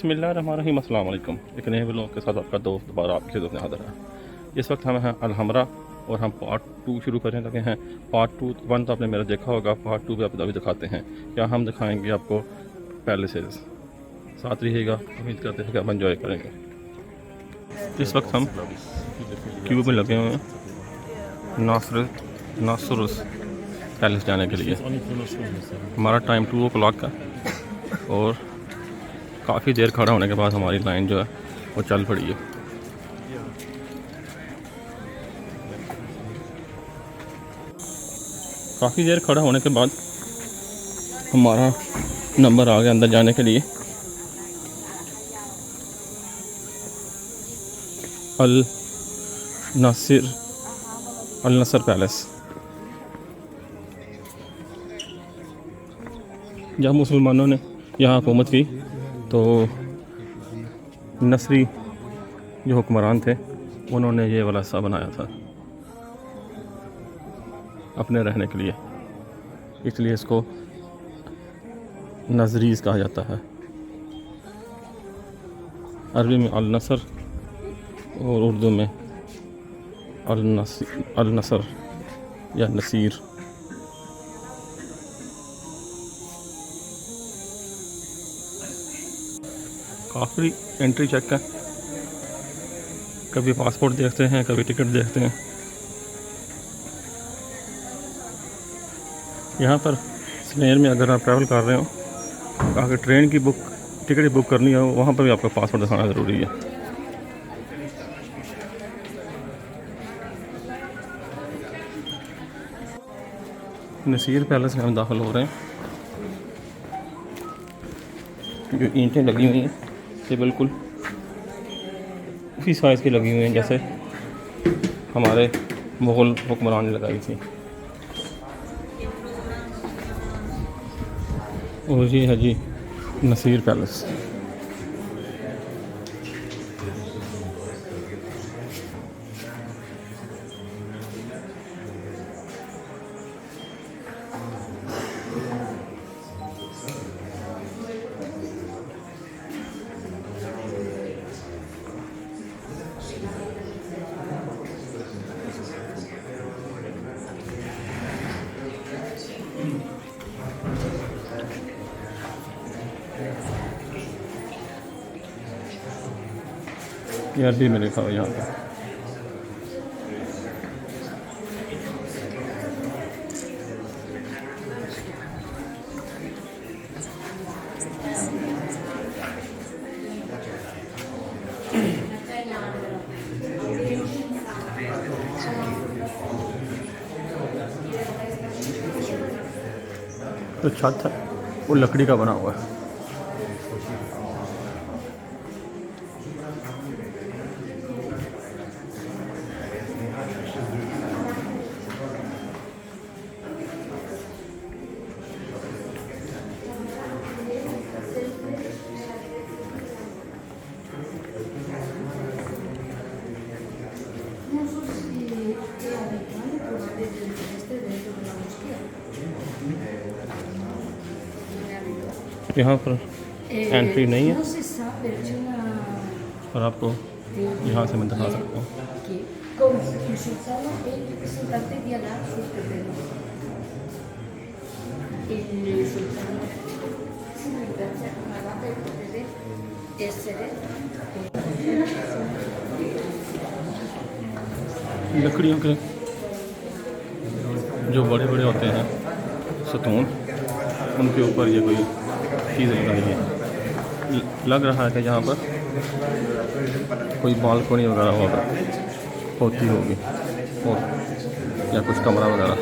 बिस्मिल्लाहिर्रहमानिर्रहीम, अस्सलाम वालेकुम। एक नए व्लॉग के साथ आपका दोस्त दोबारा आपके दोस्त हाज़िर है। इस वक्त हम हैं अलहमरा और हम पार्ट 2 शुरू करने लगे हैं। पार्ट 1 तो आपने मेरा देखा होगा, पार्ट 2 भी आप अभी दिखाते हैं। क्या हम दिखाएंगे आपको पैलेसेस। साथ रहिएगा, उम्मीद करते हैं कि आप एंजॉय करेंगे। इस वक्त हम क्यू में लगे हुए हैं नासरुस पैलेस जाने के लिए। हमारा टाइम 2 o'clock का और काफ़ी देर खड़ा होने के बाद हमारी लाइन जो है वो चल पड़ी है। काफ़ी देर खड़ा होने के बाद हमारा नंबर आ गया अंदर जाने के लिए। अल नसर पैलेस। जब मुसलमानों ने यहाँ हुकूमत की तो नसरी जो हुक्मरान थे उन्होंने ये वाला सा बनाया था अपने रहने के लिए, इसलिए इसको नजरीज़ कहा जाता है। अरबी में अल नसर और उर्दू में अल नसर या नसीर। काफ़ी एंट्री चेक है, कभी पासपोर्ट देखते हैं, कभी टिकट देखते हैं। यहाँ पर स्नेर में अगर आप ट्रैवल कर रहे हो, अगर ट्रेन की टिकट बुक करनी हो, वहाँ पर भी आपका पासपोर्ट दिखाना ज़रूरी है। नसीर पैलेस में हम दाखिल हो रहे हैं। जो ईंटें लगी हुई हैं ये बिल्कुल उसी साइज़ की लगी हुई हैं जैसे हमारे मुग़ल हुक्मरान ने लगाई थी। और ये है जी नसीर पैलेस। ये अरबी में लिखा हुआ यहाँ पर। तो छत है वो लकड़ी का बना हुआ है। यहाँ पर एंट्री नहीं है और आपको यहाँ से मैं दिखा सकता हूँ। लकड़ियों के जो बड़े बड़े होते हैं सतून, उनके ऊपर ये कोई चीज़ लगाई है। लग रहा है कि यहाँ पर कोई बालकोनी वगैरह होती होगी और या कुछ कमरा वगैरह।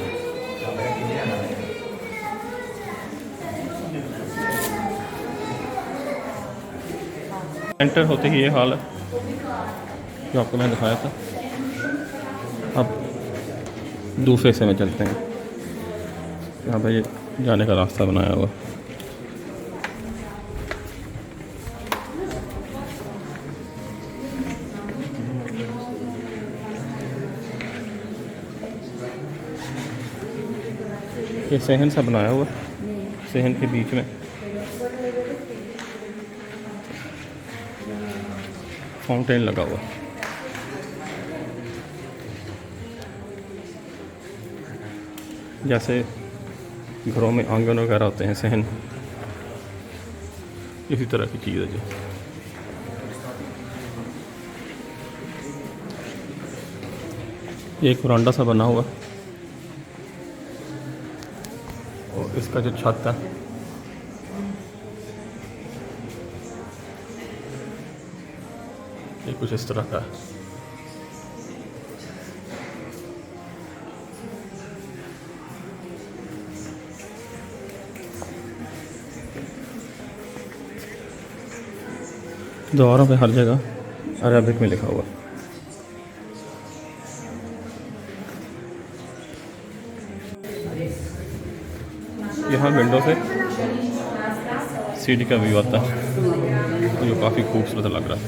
एंटर होते ही ये हाल है जो आपको मैंने दिखाया था। अब दूसरे से में चलते हैं। यहाँ पर ये जाने का रास्ता बनाया हुआ। ये सहन सा बनाया हुआ, सहन के बीच में फाउंटेन लगा हुआ। जैसे घरों में आंगन वगैरह होते हैं, सहन, इसी तरह की चीज़ है जी। ये एक वरांडा सा बना हुआ और इसका जो छत है ये कुछ इस तरह का है। दीवारों पे हर जगह अरबिक में लिखा हुआ। यहाँ विंडो से सीढ़ी का व्यू आता है जो काफ़ी खूबसूरत लग रहा है।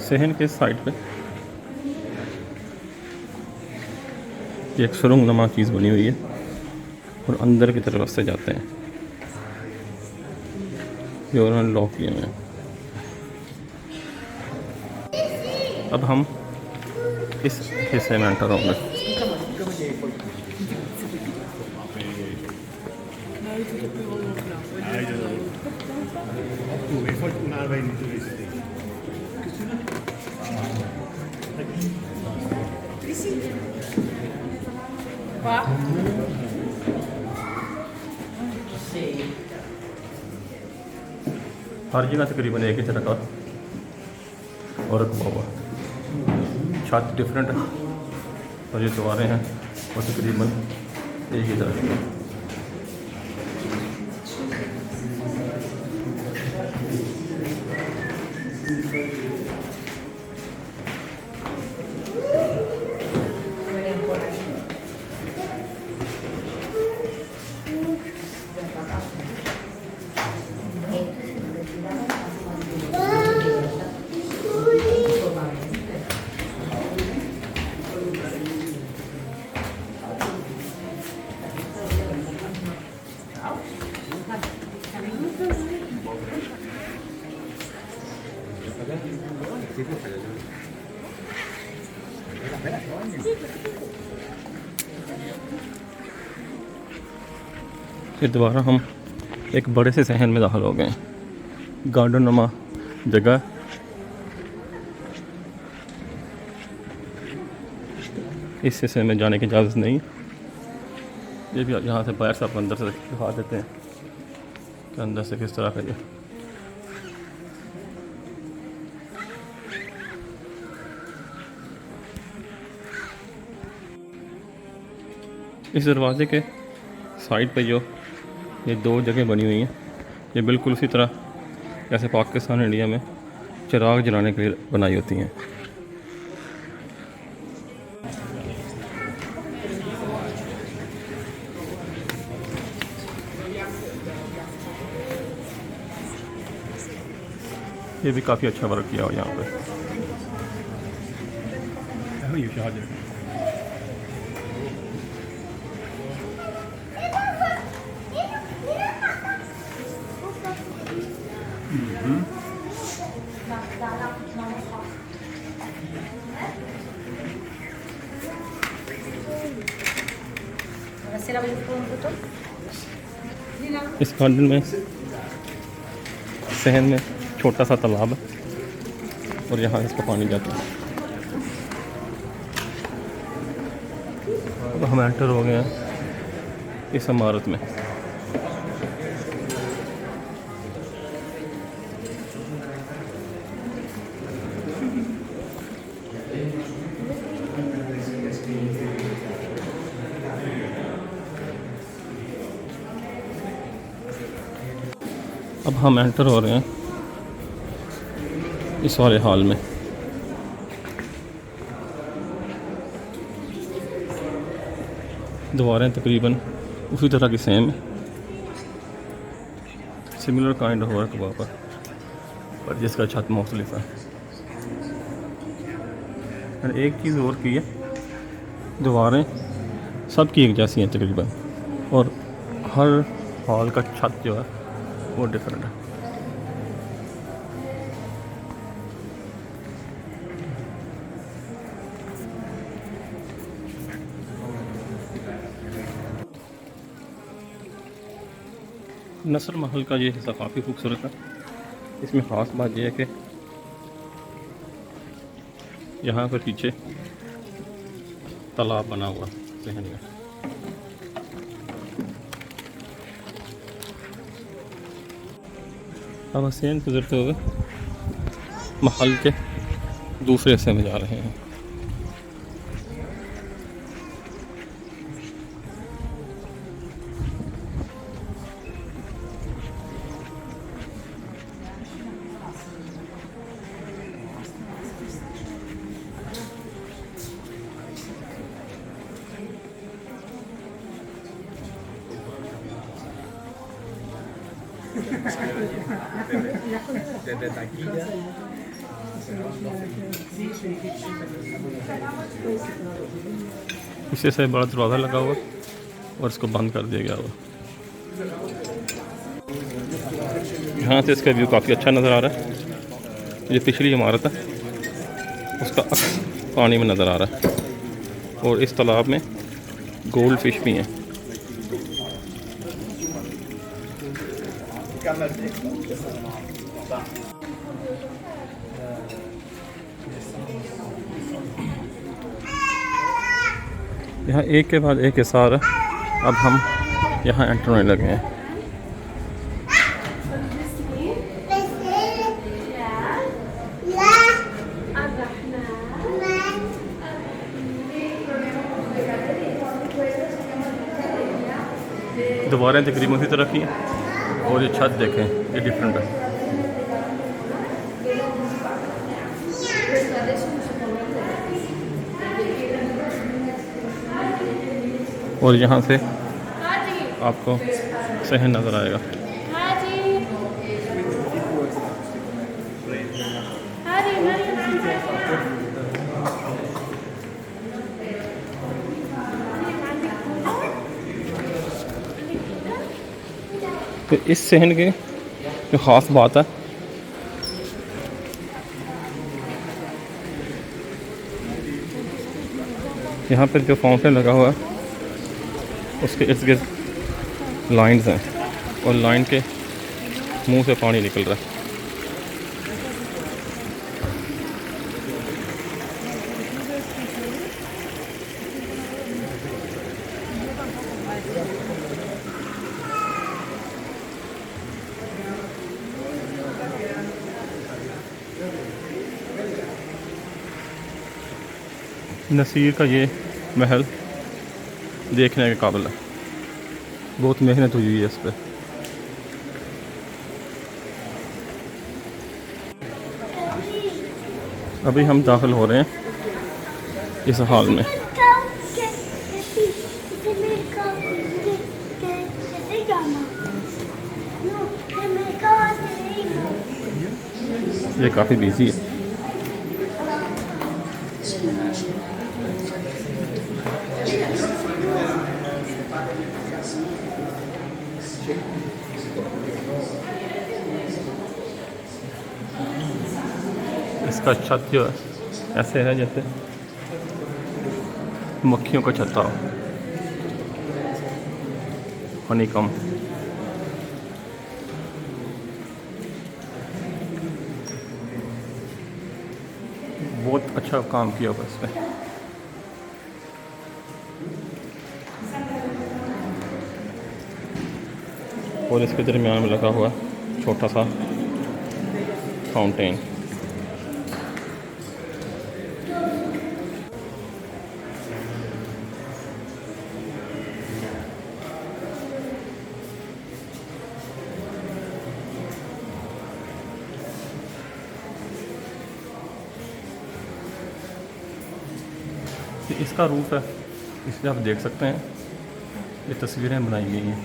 सहन के साइड पे एक सुरंग नुमा चीज़ बनी हुई है और अंदर की तरफ से जाते हैं जो उन्होंने लॉक किए हुए हैं। अब हम इस हिस्से में एंटर होंगे। हर जगह तकरीबन एक ही तरह का और रखा हुआ। छत डिफरेंट है और जो दीवारें हैं वो तकरीबन एक ही तरह की। फिर दोबारा हम एक बड़े से सहन में दाखिल हो गए। गार्डन नुमा जगह, इस हिस्से में जाने की इजाज़त नहीं। ये भी यहाँ से बाहर से आप अंदर से दिखा देते हैं कि अंदर से किस तरह का ये। इस दरवाजे के साइड पे जो ये दो जगह बनी हुई हैं, ये बिल्कुल उसी तरह जैसे पाकिस्तान इंडिया में चिराग जलाने के लिए बनाई होती हैं। ये भी काफ़ी अच्छा वर्क किया हुआ यहाँ पे। इस गार्डन में सहन में छोटा सा तालाब है और यहाँ इसका पानी जाता है। अब हम एंटर हो गए हैं इस इमारत में। अब हम एंटर हो रहे हैं इस वाले हॉल में। दीवारें तकरीबन उसी तरह की same, similar kind of work वहाँ पर जिसका छत मुख्तलिफ है। और एक चीज़ और की है, दीवारें सबकी एक जैसी हैं तकरीबन, और हर हॉल का छत जो है वो डिफरेंट है। नसर महल का ये हिस्सा काफ़ी खूबसूरत है। इसमें ख़ास बात यह है कि यहाँ पर पीछे तालाब बना हुआ सहन में। अब हसैन गुजरते हुए महल के दूसरे हिस्से में जा रहे हैं। पीछे से बड़ा दरवाज़ा लगा हुआ और इसको बंद कर दिया गया हुआ। यहाँ से इसका व्यू काफ़ी अच्छा नज़र आ रहा है। ये पिछली इमारत है उसका अक्स पानी में नज़र आ रहा है और इस तालाब में गोल्ड फिश भी हैं। यहाँ एक के बाद एक हिस्सा आ रहा है। अब हम यहाँ एंटर होने लगे हैं। दीवारें तकरीबन उसी तरह की हैं और ये छत देखें ये डिफरेंट है। और यहाँ से आपको सहन नज़र आएगा। तो इस सहन की जो ख़ास बात है यहाँ पर जो फाउंटेन लगा हुआ है उसके इर्द गिर्द लाइन्स हैं और लाइन के मुंह से पानी निकल रहा है। नसीर का ये महल देखने के काबिल है। बहुत मेहनत हुई है इस पर। अभी हम दाखिल हो रहे हैं इस हॉल में। ये काफ़ी बिजी है। इसका छत जो है ऐसे है जैसे मक्खियों का छत्ता हो, हनीकॉम्ब। बहुत अच्छा काम किया हुआ इसमें। और इसके दरमियान में लगा हुआ छोटा सा फाउंटेन। इसका रूफ है, इसमें आप देख सकते हैं ये तस्वीरें बनाई गई हैं।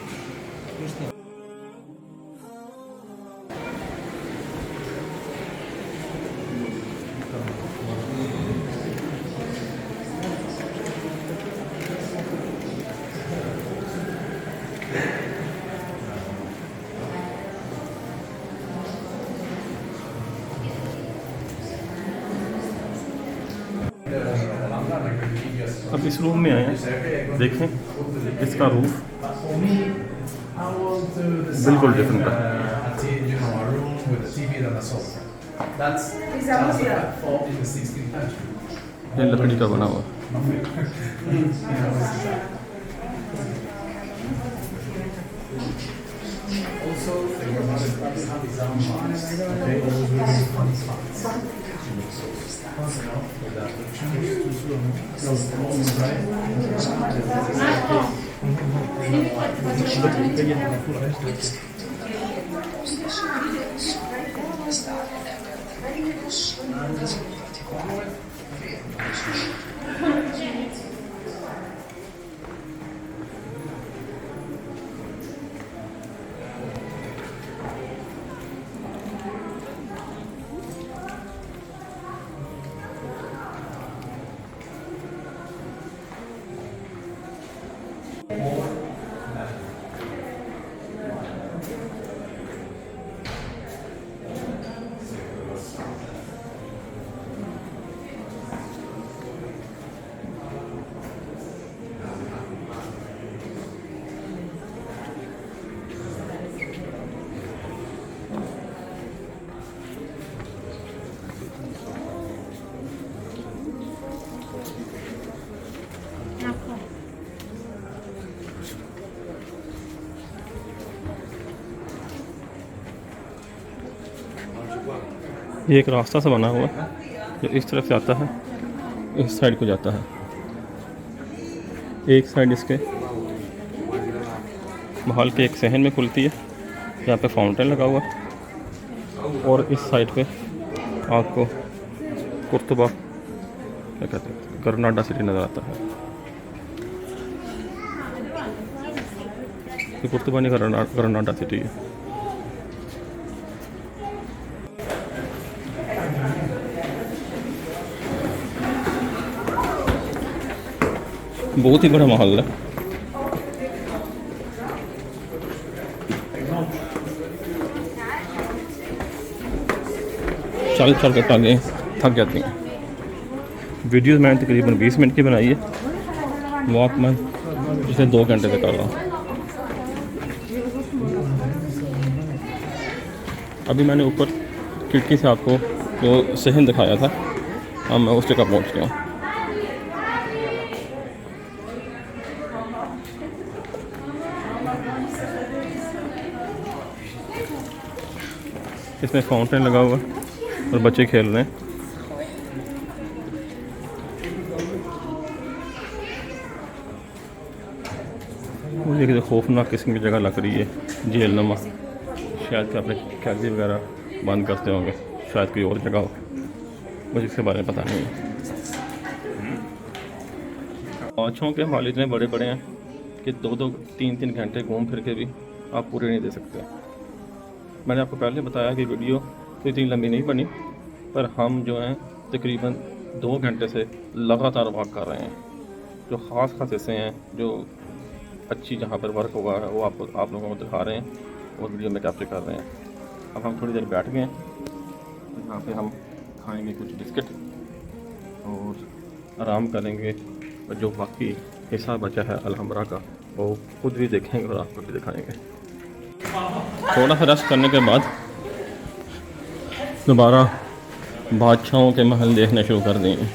अब इस रूम में आए हैं, देखें इसका रूफ बिल्कुल डिफरेंट है। a room with a TV and a sofa. That's platform in the 16th century. ये लकड़ी का बना हुआ। Also, they were not established how these arms. They always really funny spots. With that, the choose ये एक रास्ता सा बना हुआ है जो इस तरफ से आता है, इस साइड को जाता है। एक साइड इसके महल के एक सहन में खुलती है, यहाँ पे फाउंटेन लगा हुआ है, और इस साइड पे आपको कुर्तुबा क्या कहते हैं गरनाडा सिटी नज़र आता है। ये कुर्तुबा नहीं गरनाडा सिटी है। बहुत ही बड़ा महल है। चल चल के टांगे थक जाती हैं। वीडियोस मैंने तकरीबन 20 मिनट की बनाई है, वॉक मैं जिसे 2 घंटे से कर रहा हूँ। अभी मैंने ऊपर खिड़की से आपको जो सहन दिखाया था, अब मैं उस जगह पहुँच गया हूँ। इसमें फाउंटेन लगा हुआ है और बच्चे खेल रहे हैं। मुझे किसी खौफनाक किस्म की जगह लग रही है, जेलनुमा। शायद कि अपने कैदी वगैरह बंद करते होंगे, शायद कोई और जगह हो, मुझे इसके बारे में पता नहीं है। पाँचों के माल इतने बड़े बड़े हैं कि 2-2, 3-3 घंटे घूम फिर के भी आप पूरे नहीं दे सकते। मैंने आपको पहले बताया कि वीडियो तो इतनी लंबी नहीं बनी, पर हम जो हैं तकरीबन 2 घंटे से लगातार वॉक कर रहे हैं। जो ख़ास हिस्से हैं, जो अच्छी जहाँ पर वर्क हुआ है, वो आप लोगों को दिखा रहे हैं और वीडियो में कैप्चर कर रहे हैं। अब हम थोड़ी देर बैठ गए हैं, यहाँ पे हम खाएंगे कुछ बिस्किट और आराम करेंगे, और जो बाकी हिस्सा बचा है अलहमरा का वो खुद भी देखेंगे और आपको भी दिखाएंगे। थोड़ा सा रेस्ट करने के बाद दोबारा बादशाहों के महल देखने शुरू कर देंगे।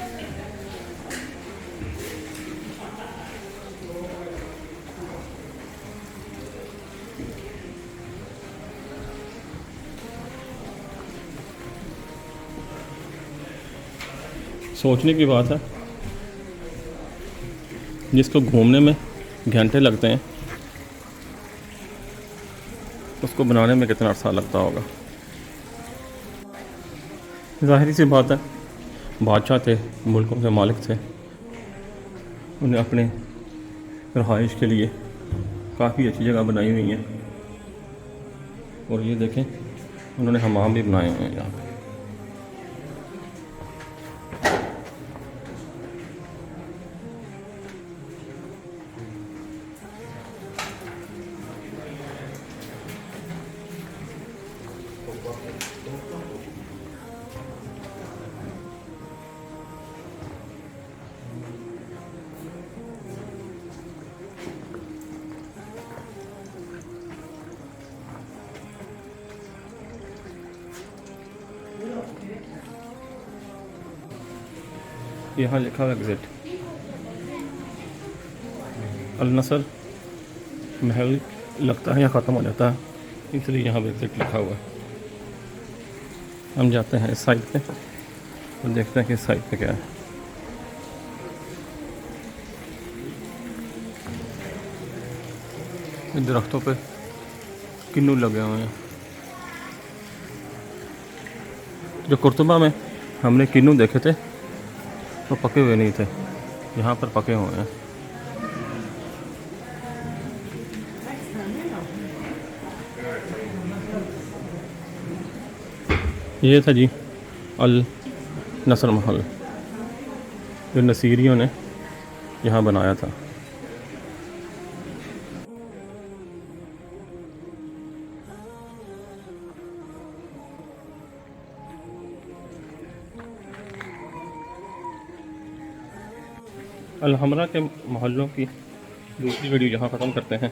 सोचने की बात है, जिसको घूमने में घंटे लगते हैं उसको बनाने में कितना अर्सा लगता होगा। ज़ाहिर सी बात है, बादशाह थे, मुल्कों के मालिक थे, उन्हें अपने रहाइश के लिए काफ़ी अच्छी जगह बनाई हुई है। और ये देखें, उन्होंने हमाम भी बनाए हुए हैं यहाँ पे। यहाँ लिखा हुआ एग्ज़िट अल नसर महल लगता है यहाँ ख़त्म हो जाता है, इसलिए यहाँ पे एग्ज़िट लिखा हुआ है। हम जाते हैं इस साइड पे और देखते हैं कि इस साइड पे क्या है। इन दरख्तों पे किन्नू लगे हुए हैं। जो कुर्तुबा में हमने किन्नू देखे थे वो पके हुए नहीं थे, यहाँ पर पके हुए हैं। ये था जी अल नसर महल जो नसीरियों ने यहाँ बनाया था। अल हमरा के महलों की दूसरी वीडियो यहाँ ख़त्म करते हैं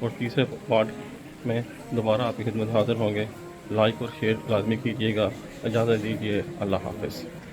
और तीसरे पार्ट में दोबारा आपकी खिदमत हाज़िर होंगे। लाइक और शेयर लाजमी कीजिएगा। इजाज़त दीजिए। अल्लाह हाफ़िज़।